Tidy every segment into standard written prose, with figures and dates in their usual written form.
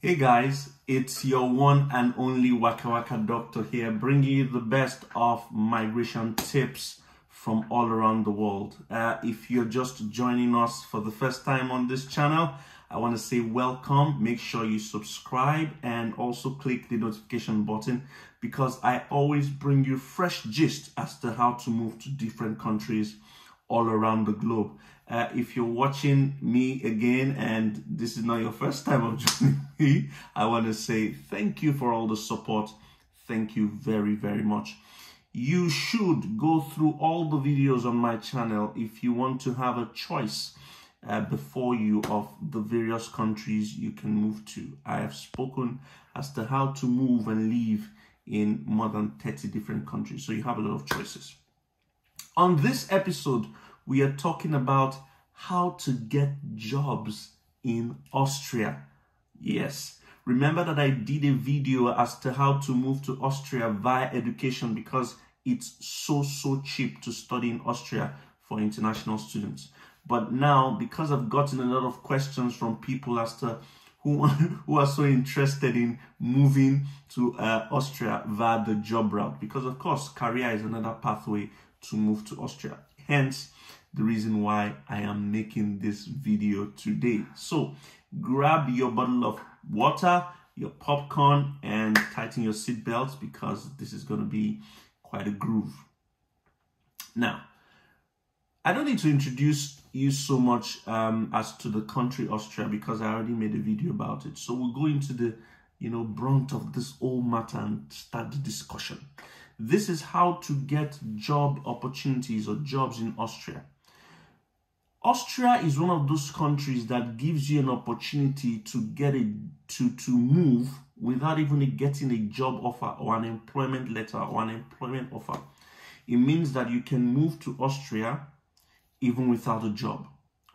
Hey guys, it's your one and only Waka Waka Doctor here, bringing you the best of migration tips from all around the world. If you're just joining us for the first time on this channel, I want to say welcome. Make sure you subscribe and also click the notification button because I always bring you fresh gist as to how to move to different countries all around the globe. If you're watching me again and this is not your first time of joining me, I want to say thank you for all the support. Thank you very, very much. You should go through all the videos on my channel if you want to have a choice before you of the various countries you can move to. I have spoken as to how to move and live in more than 30 different countries, so you have a lot of choices. On this episode, we are talking about how to get jobs in Austria. Yes, remember that I did a video as to how to move to Austria via education because it's so cheap to study in Austria for international students. But now, because I've gotten a lot of questions from people as to who are so interested in moving to Austria via the job route, because of course, career is another pathway to move to Austria. Hence, the reason why I am making this video today. So grab your bottle of water, your popcorn, and tighten your seatbelts because this is going to be quite a groove. Now, I don't need to introduce you so much as to the country Austria because I already made a video about it. So we'll go into the brunt of this whole matter and start the discussion. This is how to get job opportunities or jobs in Austria. Austria is one of those countries that gives you an opportunity to get to move without even getting a job offer or an employment letter or an employment offer. It means that you can move to Austria even without a job.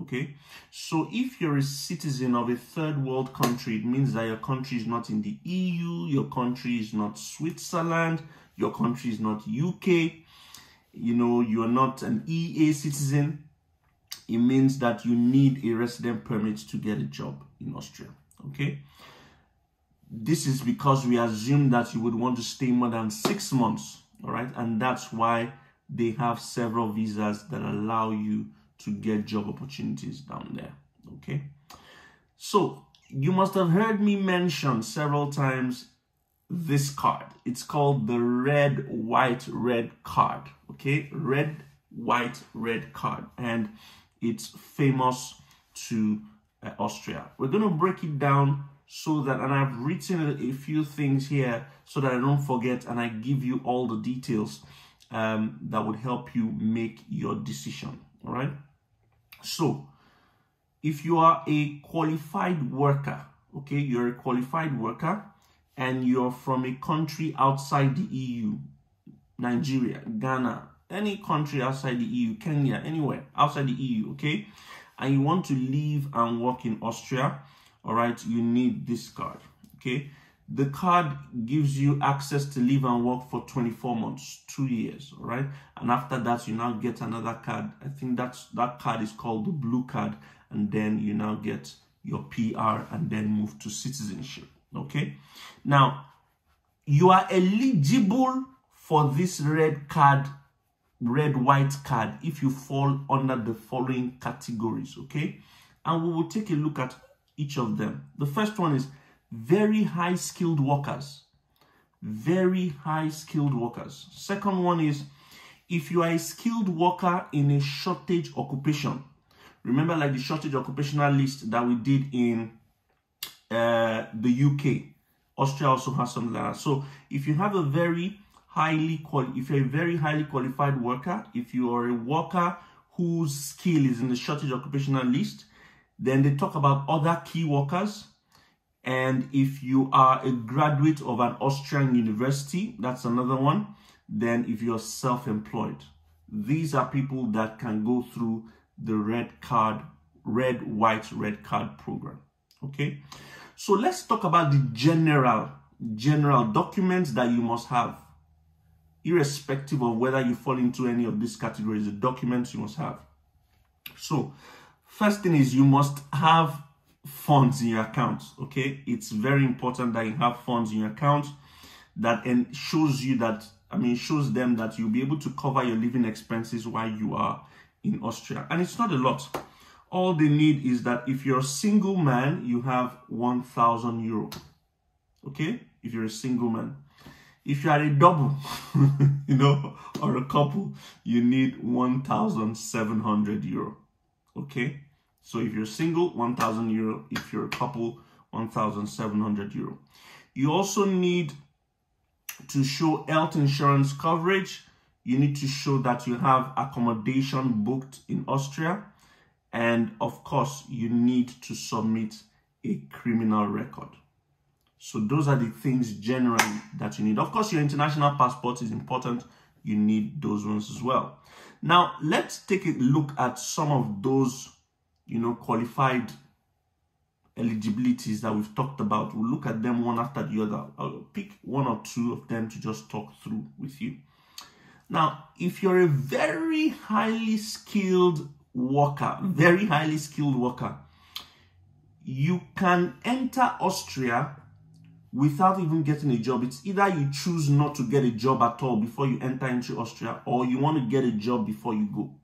Okay, so if you're a citizen of a third world country, it means that your country is not in the EU, your country is not Switzerland, your country is not UK, you're not an EA citizen. It means that you need a resident permit to get a job in Austria. Okay, this is because we assume that you would want to stay more than 6 months. All right, and that's why they have several visas that allow you to get job opportunities down there. Okay, so you must have heard me mention several times this card. It's called the red, white, red card. Okay, red, white, red card, and it's famous to Austria. We're going to break it down so that, and I've written a few things here so that I don't forget and I give you all the details that would help you make your decision. All right. So if you are a qualified worker, okay, you're a qualified worker and you're from a country outside the EU, Nigeria, Ghana, any country outside the EU, Kenya, anywhere outside the EU, okay, and you want to live and work in Austria, all right, you need this card, okay. The card gives you access to live and work for 24 months, 2 years, all right, and after that, you now get another card. I think that card is called the blue card, and then you now get your PR and then move to citizenship, okay. Now, you are eligible for this red card, red-white card, if you fall under the following categories, okay? And we will take a look at each of them. The first one is very high-skilled workers. Very high-skilled workers. Second one is if you are a skilled worker in a shortage occupation. Remember, like the shortage occupational list that we did in the UK. Austria also has something like that. So if you have a very if you're a very highly qualified worker, if you are a worker whose skill is in the shortage occupational list, then they talk about other key workers. And if you are a graduate of an Austrian university, that's another one. Then if you're self-employed, these are people that can go through the red card, red, white, red card program. Okay, so let's talk about the general documents that you must have. Irrespective of whether you fall into any of these categories, the documents you must have. So, first thing is you must have funds in your account. Okay, it's very important that you have funds in your account that shows you that, shows them that you'll be able to cover your living expenses while you are in Austria. And it's not a lot. All they need is that if you're a single man, you have 1,000 euro. Okay, if you're a single man. If you are a double, or a couple, you need 1,700 euro. Okay, so if you're single, 1,000 euro. If you're a couple, 1,700 euro. You also need to show health insurance coverage. You need to show that you have accommodation booked in Austria. And of course, you need to submit a criminal record. So those are the things generally that you need. Of course, your international passport is important. You need those ones as well. Now, let's take a look at some of those, qualified eligibilities that we've talked about. We'll look at them one after the other. I'll pick one or two of them to just talk through with you. Now, if you're a very highly skilled worker, you can enter Austria without even getting a job. It's either you choose not to get a job at all before you enter into Austria, or you want to get a job before you go.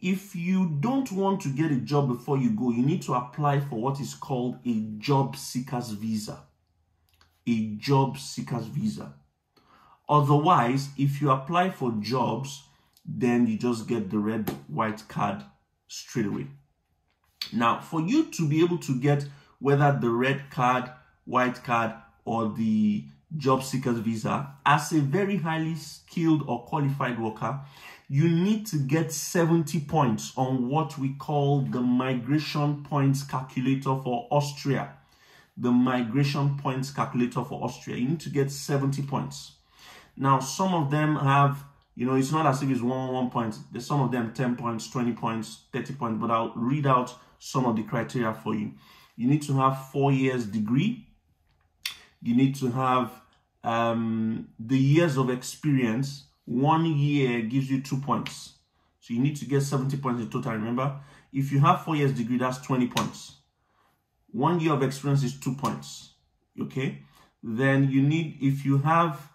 If you don't want to get a job before you go, you need to apply for what is called a job seeker's visa. A job seeker's visa. Otherwise, if you apply for jobs, then you just get the red white card straight away. Now, for you to be able to get whether the red card, white card, or the job seeker's visa as a very highly skilled or qualified worker, you need to get 70 points on what we call the migration points calculator for Austria. The migration points calculator for Austria. You need to get 70 points. Now, some of them have, it's not as if it's 1 point. There's some of them 10 points, 20 points, 30 points, but I'll read out some of the criteria for you. You need to have 4 years degree. You need to have the years of experience. 1 year gives you 2 points. So you need to get 70 points in total, remember? If you have 4 years degree, that's 20 points. 1 year of experience is 2 points. Okay? Then you need, if you have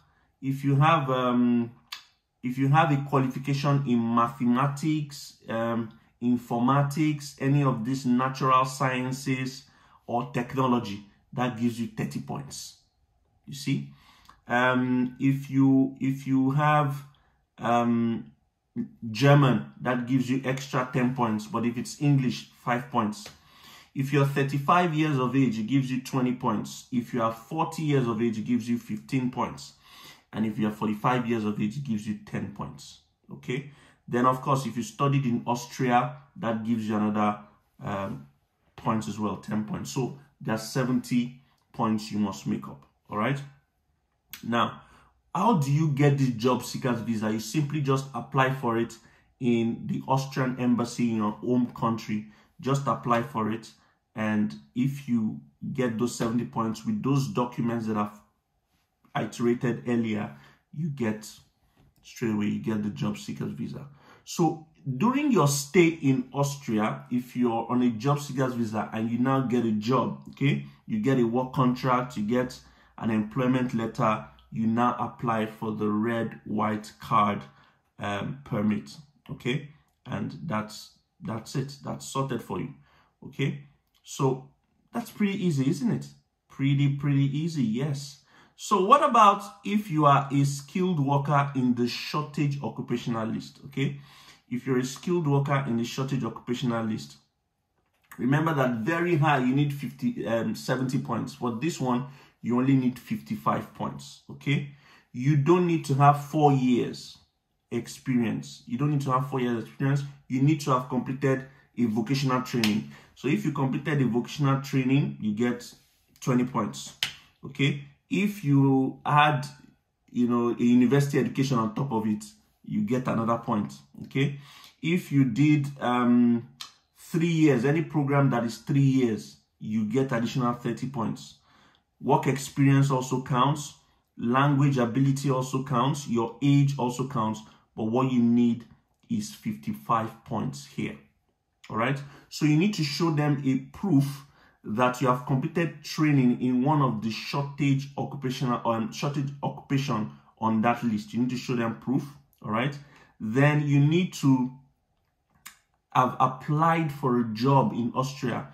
a qualification in mathematics, informatics, any of these natural sciences or technology, that gives you 30 points. You see? If you have German, that gives you extra 10 points. But if it's English, 5 points. If you're 35 years of age, it gives you 20 points. If you are 40 years of age, it gives you 15 points. And if you are 45 years of age, it gives you 10 points. Okay? Then, of course, if you studied in Austria, that gives you another points as well, 10 points. So there's 70 points you must make up. All right? Now, how do you get this job seeker's visa? You simply just apply for it in the Austrian embassy in your home country. Just apply for it. And if you get those 70 points with those documents that I've iterated earlier, you get straight away, you get the job seeker's visa. So during your stay in Austria, if you're on a job seeker's visa and you now get a job, okay, you get a work contract, you get an employment letter, you now apply for the red white card permit, okay, and that's it. That's sorted for you. Okay, so that's pretty easy, isn't it? Pretty easy. Yes. So what about if you are a skilled worker in the shortage occupational list? Okay, if you're a skilled worker in the shortage occupational list, remember that very high you need 70 points. For this one, you only need 55 points. Okay, you don't need to have 4 years experience. You don't need to have 4 years experience. You need to have completed a vocational training. So if you completed a vocational training, you get 20 points. Okay, if you had, a university education on top of it, you get another point. Okay, if you did 3 years, any program that is 3 years, you get additional 30 points. Work experience also counts. Language ability also counts. Your age also counts. But what you need is 55 points here. All right. So you need to show them a proof that you have completed training in one of the shortage occupational or shortage occupation on that list. You need to show them proof, all right? Then you need to have applied for a job in Austria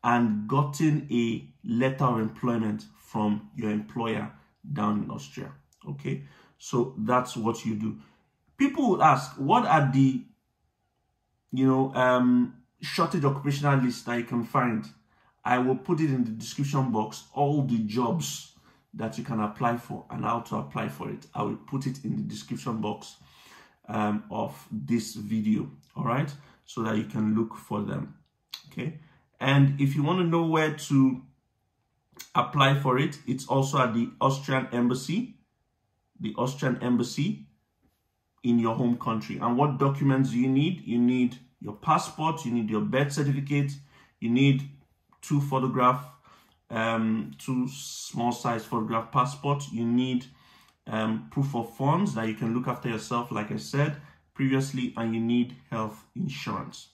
and gotten a letter of employment from your employer down in Austria, okay? So that's what you do. People would ask, what are the, shortage occupational lists that you can find? I will put it in the description box, all the jobs that you can apply for and how to apply for it. I will put it in the description box of this video, all right? So that you can look for them, okay? And if you want to know where to apply for it, it's also at the Austrian Embassy in your home country. And what documents do you need? You need your passport, you need your birth certificate, you need two small size photograph passports, you need proof of funds that you can look after yourself, like I said previously, and you need health insurance.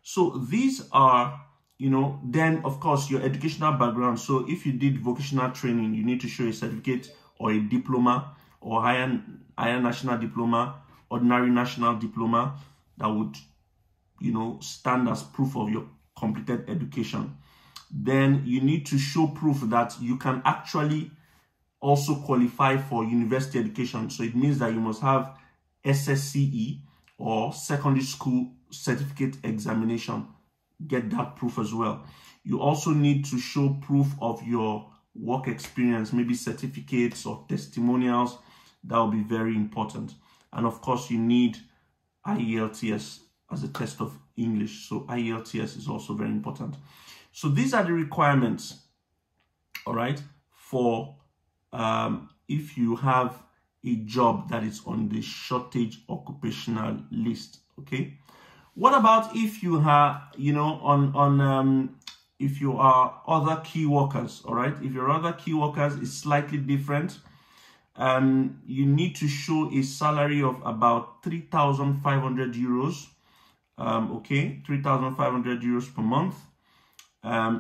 So these are, then of course your educational background. So if you did vocational training, you need to show a certificate or a diploma or higher national diploma, ordinary national diploma that would, stand as proof of your completed education. Then you need to show proof that you can actually also qualify for university education. So it means that you must have SSCE or secondary school certificate examination. Get that proof as well. You also need to show proof of your work experience, maybe certificates or testimonials. That will be very important. And of course, you need IELTS as a test of English. So IELTS is also very important. So these are the requirements, all right, for if you have a job that is on the shortage occupational list, okay? What about if you have, if you are other key workers, all right? If you're other key workers, it's slightly different. You need to show a salary of about 3,500 euros, okay? 3,500 euros per month.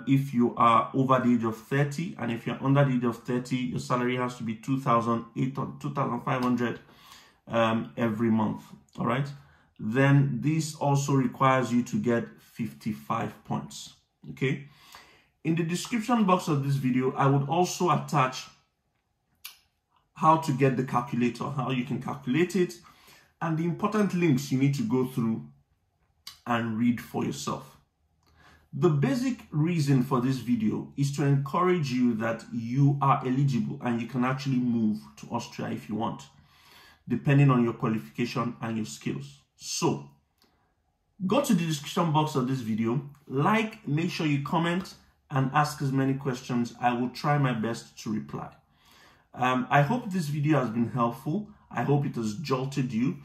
If you are over the age of 30, and if you're under the age of 30, your salary has to be 2,500 every month, all right? Then this also requires you to get 55 points, okay? In the description box of this video, I would also attach how to get the calculator, how you can calculate it, and the important links you need to go through and read for yourself. The basic reason for this video is to encourage you that you are eligible and you can actually move to Austria if you want, depending on your qualification and your skills. So, go to the description box of this video, make sure you comment and ask as many questions. I will try my best to reply. I hope this video has been helpful. I hope it has jolted you